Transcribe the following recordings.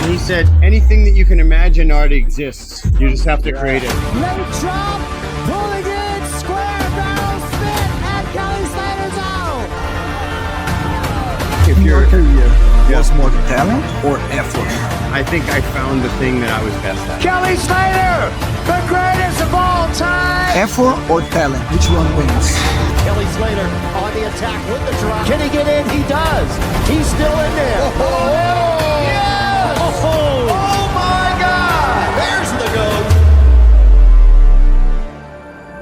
And he said, anything that you can imagine already exists. You just have to create it. Late drop, pulling in, square barrel spin, and Kelly Slater's out. If In your you're, career, was more talent or effort? I think I found the thing that I was best at. Kelly Slater, the greatest of all time. Effort or talent? Which one wins? Kelly Slater on the attack with the drop. Can he get in? He does. He's still in there. Oh, yes! Oh my God! There's the goat.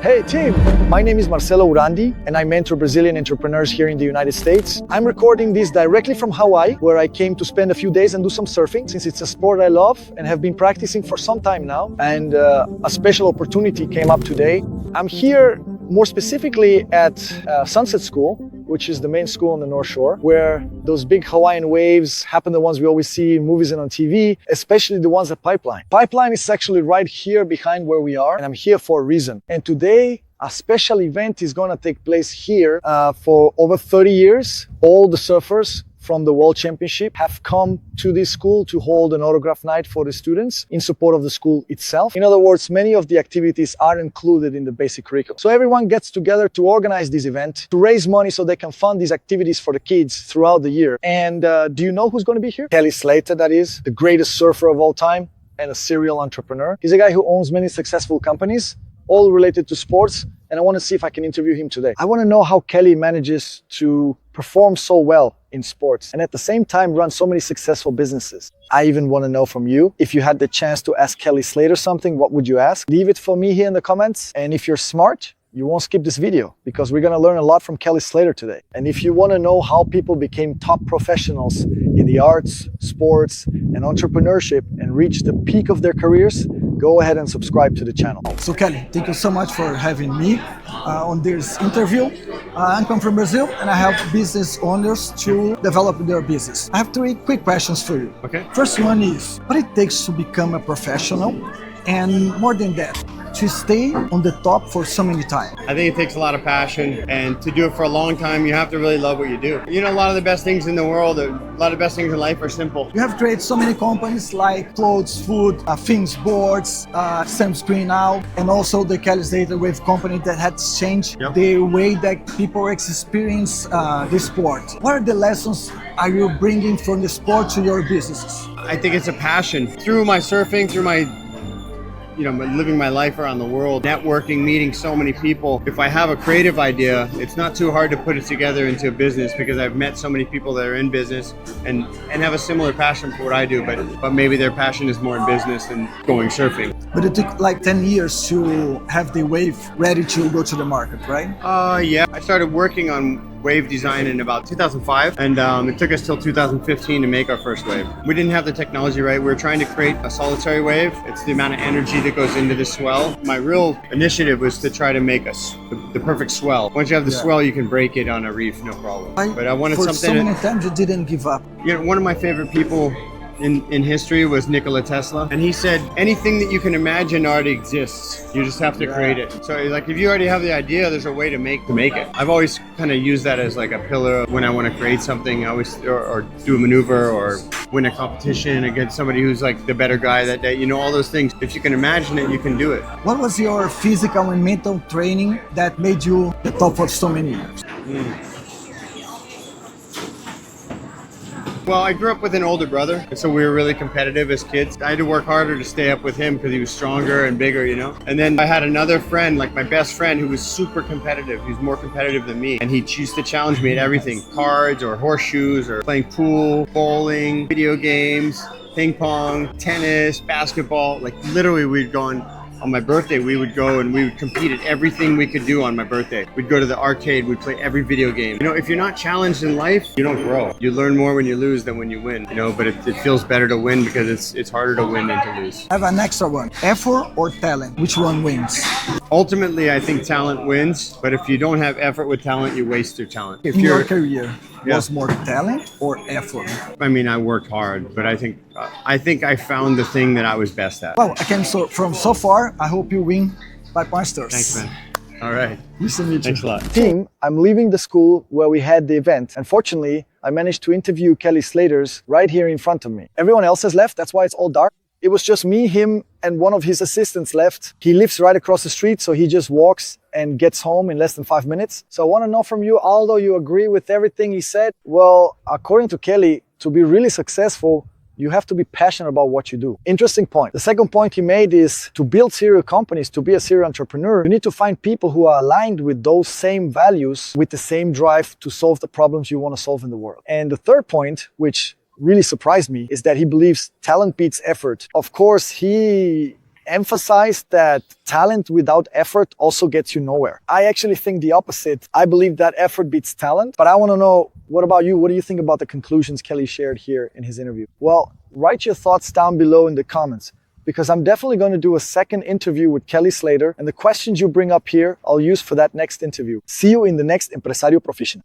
Hey team, my name is Marcelo Urandi and I mentor Brazilian entrepreneurs here in the United States. I'm recording this directly from Hawaii, where I came to spend a few days and do some surfing, since it's a sport I love and have been practicing for some time now. And a special opportunity came up today. I'm here more specifically at Sunset School, which is the main school on the North Shore, where those big Hawaiian waves happen, the ones we always see in movies and on TV, especially the ones at Pipeline. Pipeline is actually right here behind where we are, and I'm here for a reason. And today, a special event is gonna take place here. For over 30 years, all the surfers from the World Championship have come to this school to hold an autograph night for the students in support of the school itself. In other words, many of the activities are included in the basic curriculum. So everyone gets together to organize this event, to raise money so they can fund these activities for the kids throughout the year. And do you know who's going to be here? Kelly Slater, that is, the greatest surfer of all time and a serial entrepreneur. He's a guy who owns many successful companies, all related to sports, and I want to see if I can interview him today. I want to know how Kelly manages to perform so well in sports and at the same time run so many successful businesses. I even want to know from you, if you had the chance to ask Kelly Slater something, what would you ask? Leave it for me here in the comments. And if you're smart, you won't skip this video, because we're going to learn a lot from Kelly Slater today. And if you want to know how people became top professionals in the arts, sports, and entrepreneurship and reach the peak of their careers, go ahead and subscribe to the channel. So Kelly, thank you so much for having me on this interview. I come from Brazil and I help business owners to develop their business. I have 3 quick questions for you. Okay. First one is, what it takes to become a professional, and more than that, to stay on the top for so many time? I think it takes a lot of passion, and to do it for a long time, you have to really love what you do. You know, a lot of the best things in the world, a lot of the best things in life are simple. You have created so many companies like clothes, food, things, boards, Sam Screen now, and also the Kelly Slater Wave company that has changed the way that people experience the sport. What are the lessons are you bringing from the sport to your businesses? I think it's a passion. Through my surfing, through my living my life around the world, networking, meeting so many people. If I have a creative idea, it's not too hard to put it together into a business, because I've met so many people that are in business and have a similar passion for what I do, but maybe their passion is more in business than going surfing. But it took like 10 years to have the wave ready to go to the market, right? Yeah. I started working on wave design in about 2005, and it took us till 2015 to make our first wave. We didn't have the technology right. We were trying to create a solitary wave. It's the amount of energy that goes into the swell. My real initiative was to try to make the perfect swell. Once you have the swell, you can break it on a reef, no problem. But I wanted for something. So many times you didn't give up. One of my favorite people in history was Nikola Tesla, and he said, anything that you can imagine already exists. You just have to create it. So like, if you already have the idea, there's a way to make it. I've always kind of used that as like a pillar when I want to create something. I always or do a maneuver or win a competition against somebody who's like the better guy that day. All those things. If you can imagine it, you can do it. What was your physical and mental training that made you the top for so many years? Well, I grew up with an older brother, and so we were really competitive as kids. I had to work harder to stay up with him because he was stronger and bigger, And then I had another friend, like my best friend, who was super competitive. He was more competitive than me, and he used to challenge me at everything: cards or horseshoes or playing pool, bowling, video games, ping pong, tennis, basketball. Like literally, we'd gone on my birthday, we would go and we would compete at everything we could do on my birthday. We'd go to the arcade, we'd play every video game. If you're not challenged in life, you don't grow. You learn more when you lose than when you win, but it feels better to win because it's harder to win than to lose. I have an extra one. Effort or talent? Which one wins? Ultimately, I think talent wins, but if you don't have effort with talent, you waste your talent. In your career, was more talent or effort? I mean, I worked hard, but I think I found the thing that I was best at. Well, again, from so far, I hope you win 5 Masters. Thanks, man. All right. Nice to meet you. Thanks a lot. Team, I'm leaving the school where we had the event. Unfortunately, I managed to interview Kelly Slater's right here in front of me. Everyone else has left, that's why it's all dark. It was just me, him, and one of his assistants left. He lives right across the street, so he just walks and gets home in less than 5 minutes. So I want to know from you, although you agree with everything he said, well, according to Kelly, to be really successful, you have to be passionate about what you do. Interesting point. The second point he made is to build serial companies, to be a serial entrepreneur, you need to find people who are aligned with those same values, with the same drive to solve the problems you want to solve in the world. And the third point, which really surprised me, is that he believes talent beats effort. Of course, he emphasized that talent without effort also gets you nowhere. I actually think the opposite. I believe that effort beats talent, but I want to know, what about you? What do you think about the conclusions Kelly shared here in his interview? Well, write your thoughts down below in the comments, because I'm definitely going to do a second interview with Kelly Slater, and the questions you bring up here, I'll use for that next interview. See you in the next Empresario Professional.